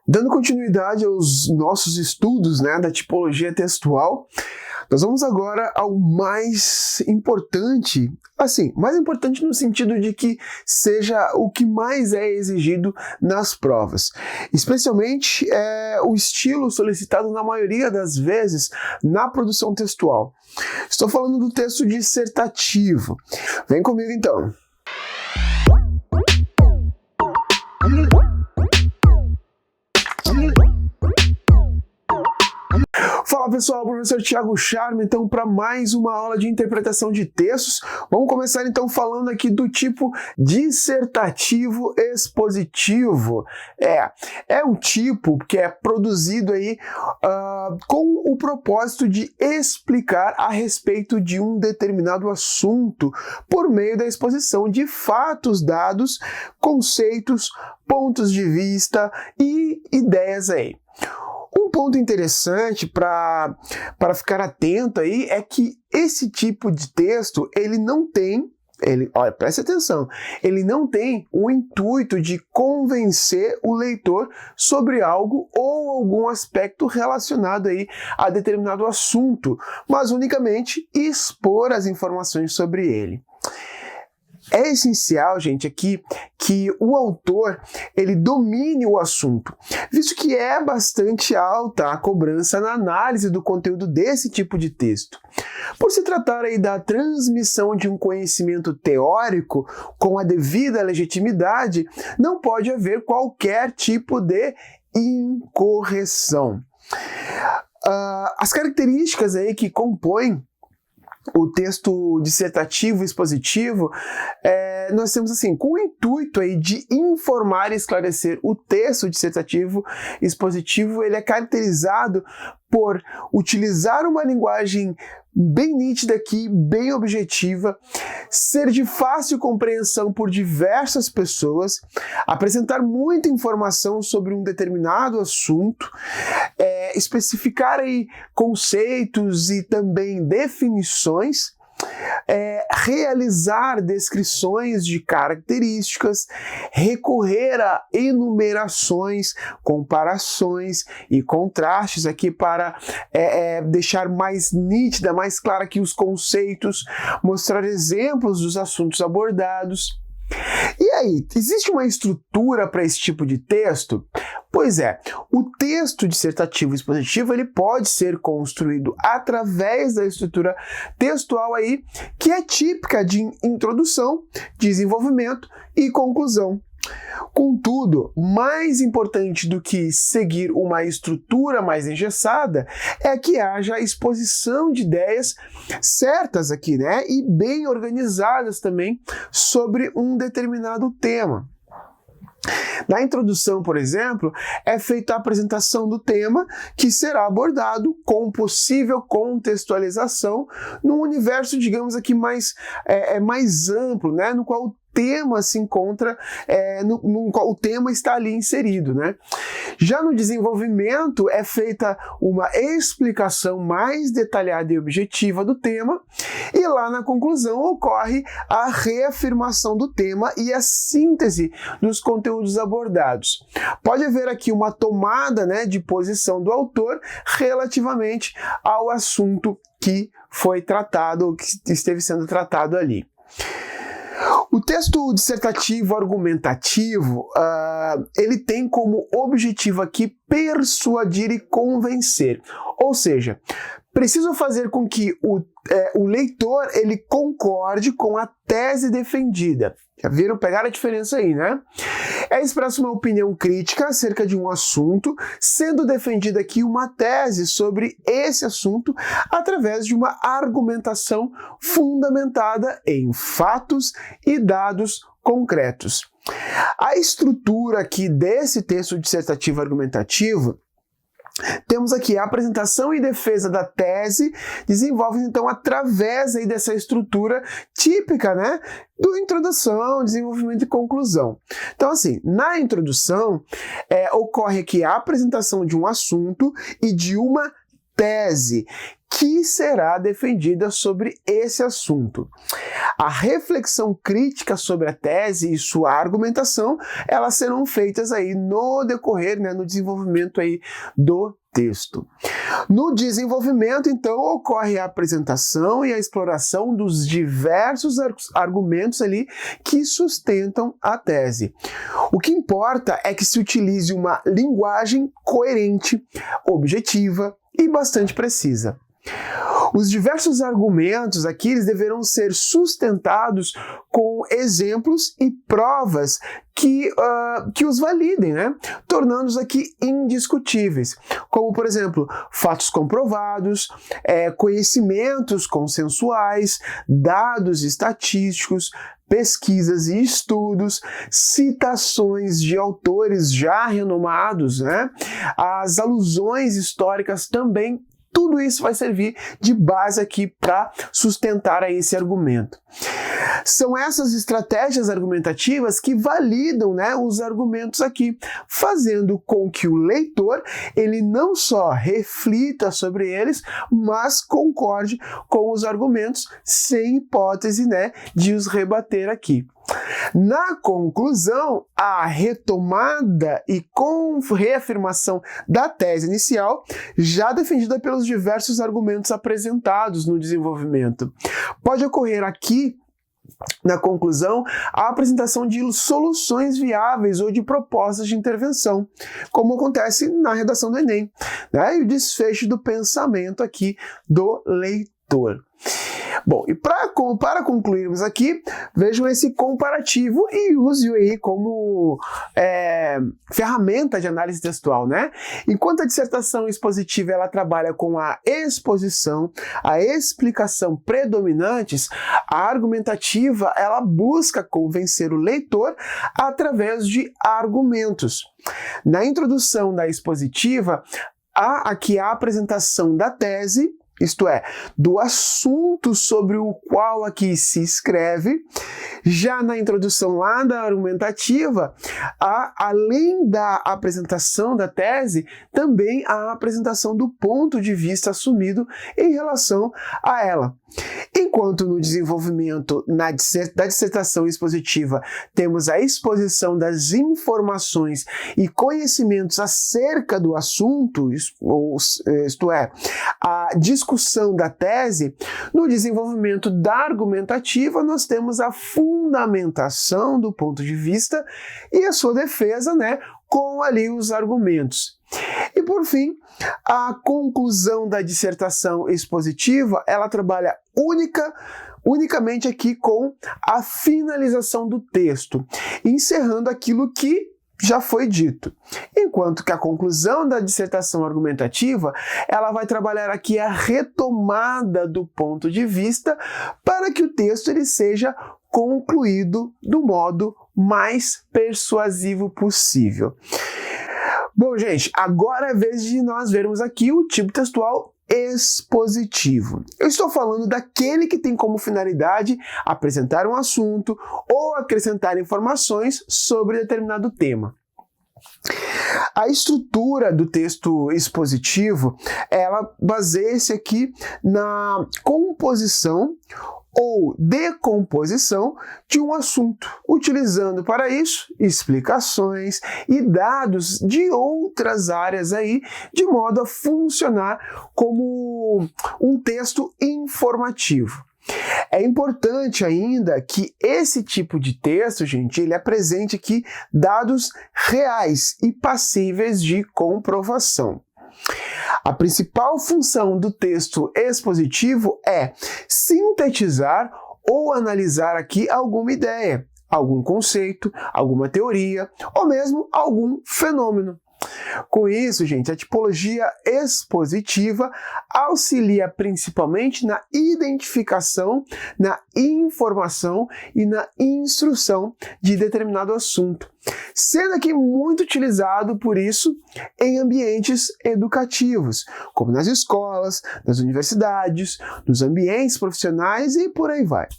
Dando continuidade aos nossos estudos, da tipologia textual, nós vamos agora ao mais importante, mais importante no sentido de que seja o que mais é exigido nas provas. Especialmente o estilo solicitado na maioria das vezes na produção textual. Estou falando do texto dissertativo. Vem comigo então. Fala pessoal, professor Thiago Charme, então para mais uma aula de interpretação de textos. Vamos começar então falando aqui do tipo dissertativo expositivo. É um tipo que é produzido aí com o propósito de explicar a respeito de um determinado assunto por meio da exposição de fatos, dados, conceitos, pontos de vista e ideias aí. Um ponto interessante para ficar atento aí é que esse tipo de texto, olha, preste atenção, ele não tem o intuito de convencer o leitor sobre algo ou algum aspecto relacionado aí a determinado assunto, mas unicamente expor as informações sobre ele. É essencial, gente, aqui que o autor ele domine o assunto, visto que é bastante alta a cobrança na análise do conteúdo desse tipo de texto. Por se tratar aí da transmissão de um conhecimento teórico com a devida legitimidade, não pode haver qualquer tipo de incorreção. As características aí que compõem o texto dissertativo expositivo, nós temos com o intuito aí de informar e esclarecer. O texto dissertativo expositivo ele é caracterizado por utilizar uma linguagem bem nítida aqui, bem objetiva, ser de fácil compreensão por diversas pessoas, apresentar muita informação sobre um determinado assunto, especificar aí conceitos e também definições, realizar descrições de características, recorrer a enumerações, comparações e contrastes aqui para deixar mais nítida, mais clara aqui os conceitos, mostrar exemplos dos assuntos abordados. E aí, existe uma estrutura para esse tipo de texto? Pois é, o texto dissertativo expositivo ele pode ser construído através da estrutura textual aí, que é típica de introdução, desenvolvimento e conclusão. Contudo, mais importante do que seguir uma estrutura mais engessada é que haja exposição de ideias certas aqui, e bem organizadas também sobre um determinado tema. Na introdução, por exemplo, é feita a apresentação do tema que será abordado com possível contextualização num universo, digamos aqui, mais amplo, no qual o tema se encontra, no qual o tema está ali inserido, Já no desenvolvimento é feita uma explicação mais detalhada e objetiva do tema, e lá na conclusão ocorre a reafirmação do tema e a síntese dos conteúdos abordados. Pode haver aqui uma tomada, de posição do autor relativamente ao assunto que foi tratado, que esteve sendo tratado ali. O texto dissertativo argumentativo, ele tem como objetivo aqui persuadir e convencer. Ou seja, preciso fazer com que o leitor ele concorde com a tese defendida. Já viram? Pegaram a diferença aí, É expressa uma opinião crítica acerca de um assunto, sendo defendida aqui uma tese sobre esse assunto através de uma argumentação fundamentada em fatos e dados concretos. A estrutura aqui desse texto dissertativo argumentativo, temos aqui a apresentação e defesa da tese, desenvolve então através aí dessa estrutura típica, do introdução, desenvolvimento e conclusão. Então na introdução ocorre aqui a apresentação de um assunto e de uma tese que será defendida sobre esse assunto. A reflexão crítica sobre a tese e sua argumentação, elas serão feitas aí no decorrer, no desenvolvimento aí do texto. No desenvolvimento, então, ocorre a apresentação e a exploração dos diversos argumentos ali que sustentam a tese. O que importa é que se utilize uma linguagem coerente, objetiva e bastante precisa. Os diversos argumentos aqui eles deverão ser sustentados com exemplos e provas que os validem, tornando-os aqui indiscutíveis, como, por exemplo, fatos comprovados, conhecimentos consensuais, dados estatísticos, pesquisas e estudos, citações de autores já renomados, as alusões históricas também. Tudo isso vai servir de base aqui para sustentar aí esse argumento. São essas estratégias argumentativas que validam os argumentos aqui, fazendo com que o leitor ele não só reflita sobre eles, mas concorde com os argumentos sem hipótese de os rebater aqui. Na conclusão, a retomada e reafirmação da tese inicial, já defendida pelos diversos argumentos apresentados no desenvolvimento. Pode ocorrer aqui, na conclusão, a apresentação de soluções viáveis ou de propostas de intervenção, como acontece na redação do Enem, e o desfecho do pensamento aqui do leitor. Bom, e para concluirmos aqui, vejam esse comparativo e use-o aí como ferramenta de análise textual, Enquanto a dissertação expositiva ela trabalha com a exposição, a explicação predominantes, a argumentativa ela busca convencer o leitor através de argumentos. Na introdução da expositiva, há aqui a apresentação da tese, isto é, do assunto sobre o qual aqui se escreve. Já na introdução lá da argumentativa, além da apresentação da tese, também a apresentação do ponto de vista assumido em relação a ela. Enquanto no desenvolvimento da dissertação expositiva temos a exposição das informações e conhecimentos acerca do assunto, isto é, a discussão da tese, no desenvolvimento da argumentativa nós temos a fundamentação do ponto de vista e a sua defesa, com ali os argumentos. E por fim, a conclusão da dissertação expositiva, ela trabalha unicamente aqui com a finalização do texto, encerrando aquilo que já foi dito. Enquanto que a conclusão da dissertação argumentativa, ela vai trabalhar aqui a retomada do ponto de vista para que o texto ele seja concluído do modo mais persuasivo possível. Bom, gente, agora é vez de nós vermos aqui o tipo textual expositivo. Eu estou falando daquele que tem como finalidade apresentar um assunto ou acrescentar informações sobre determinado tema. A estrutura do texto expositivo, ela baseia-se aqui na composição ou decomposição de um assunto, utilizando para isso explicações e dados de outras áreas aí, de modo a funcionar como um texto informativo. É importante ainda que esse tipo de texto, gente, ele apresente aqui dados reais e passíveis de comprovação. A principal função do texto expositivo é sintetizar ou analisar aqui alguma ideia, algum conceito, alguma teoria ou mesmo algum fenômeno. Com isso, gente, a tipologia expositiva auxilia principalmente na identificação, na informação e na instrução de determinado assunto, sendo aqui muito utilizado, por isso, em ambientes educativos, como nas escolas, nas universidades, nos ambientes profissionais e por aí vai.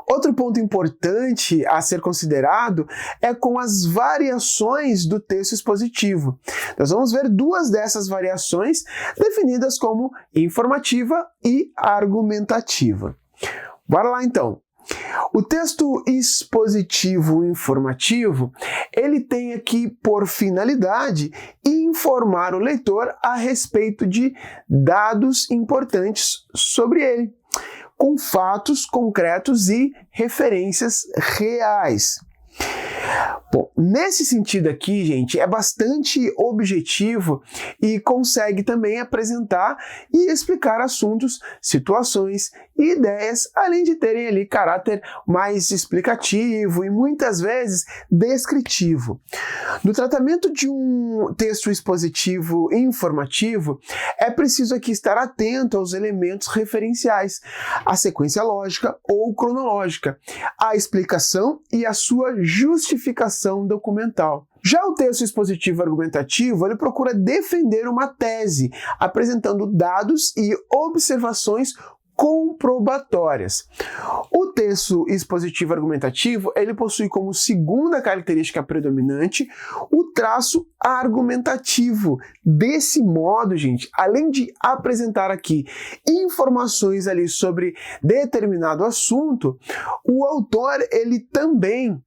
Outro ponto importante a ser considerado é com as variações do texto expositivo. Nós vamos ver duas dessas variações definidas como informativa e argumentativa. Bora lá então. O texto expositivo informativo, ele tem aqui por finalidade informar o leitor a respeito de dados importantes sobre ele, com fatos concretos e referências reais. Bom, nesse sentido aqui, gente, é bastante objetivo e consegue também apresentar e explicar assuntos, situações e ideias, além de terem ali caráter mais explicativo e muitas vezes descritivo. No tratamento de um texto expositivo e informativo, é preciso aqui estar atento aos elementos referenciais, a sequência lógica ou cronológica, a explicação e a sua justificação documental. Já o texto expositivo argumentativo, ele procura defender uma tese, apresentando dados e observações comprobatórias. O texto expositivo argumentativo, ele possui como segunda característica predominante o traço argumentativo. Desse modo, gente, além de apresentar aqui informações ali sobre determinado assunto, o autor, ele também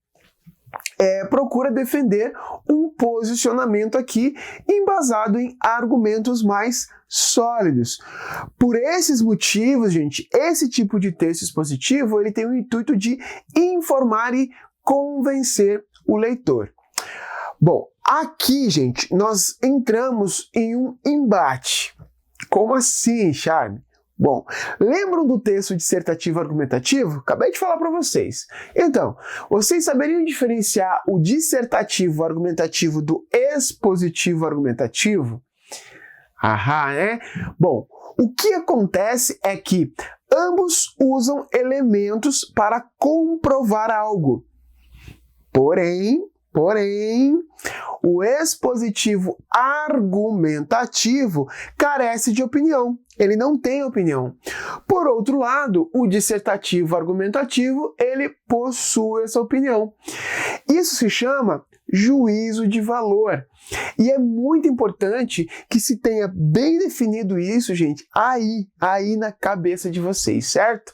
procura defender um posicionamento aqui embasado em argumentos mais sólidos. Por esses motivos, gente, esse tipo de texto expositivo, ele tem o intuito de informar e convencer o leitor. Bom, aqui, gente, nós entramos em um embate. Como assim, Charme? Bom, lembram do texto dissertativo argumentativo? Acabei de falar para vocês. Então, vocês saberiam diferenciar o dissertativo argumentativo do expositivo argumentativo? Aham, né? Bom, o que acontece é que ambos usam elementos para comprovar algo. Porém, o expositivo argumentativo carece de opinião. Ele não tem opinião. Por outro lado, o dissertativo argumentativo, ele possui essa opinião. Isso se chama juízo de valor. E é muito importante que se tenha bem definido isso, gente, aí na cabeça de vocês, certo?